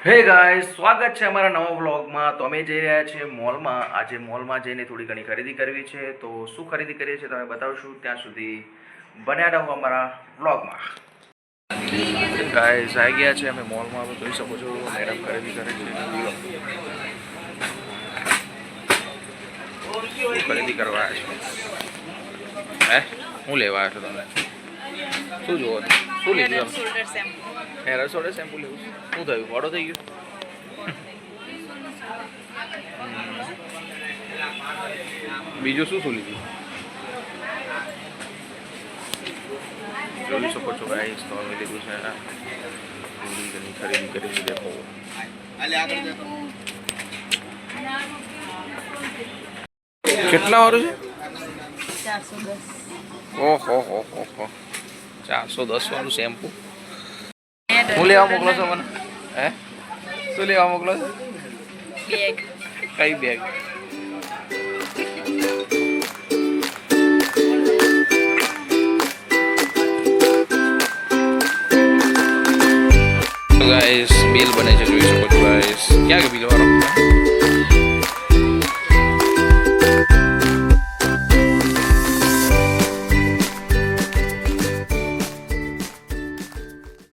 હે ગાઈસ, સ્વાગત છે અમારા નવા વ્લોગમાં. તો અમે જઈ રહ્યા છીએ મોલમાં. આજે મોલમાં જઈને થોડી ઘણી ખરીદી કરવી છે. તો શું ખરીદી કરીએ છીએ તમે બતાવશું. ત્યાં સુધી બન્યા રહો અમારા વ્લોગમાં. ગાઈસ આવી ગયા છે અમે મોલમાં. તો જોઈ શકો છો મેડમ ખરીદી કરે છે. શું ખરીદી કરવા આવ્યા છો? હું લેવા આવ્યો છો તમે? શું જોવો છો? શું લીધું તમે? હેર શોલ્ડર શેમ્પુ લેવું છે. શું થયું? મોડો થઈ ગયો? બીજું શું શું લીધું? જોઈ શકો છો ગાઈસ, તો અમે લીધું છે થોડી ઘણી ખરીદી કરી છે. દેખો કેટલા વાળું છે? 410. ઓહો હો હો હો, 410 વાળું શેમ્પુ. હું લેવા મોકલો છો મને? શું લેવા મોકલો છો? બેગ. કઈ બેગ? ગાઈસ બિલ બને છે, જોઈ શકો છો ગાઈસ. ક્યાં કે બિલ વાળો?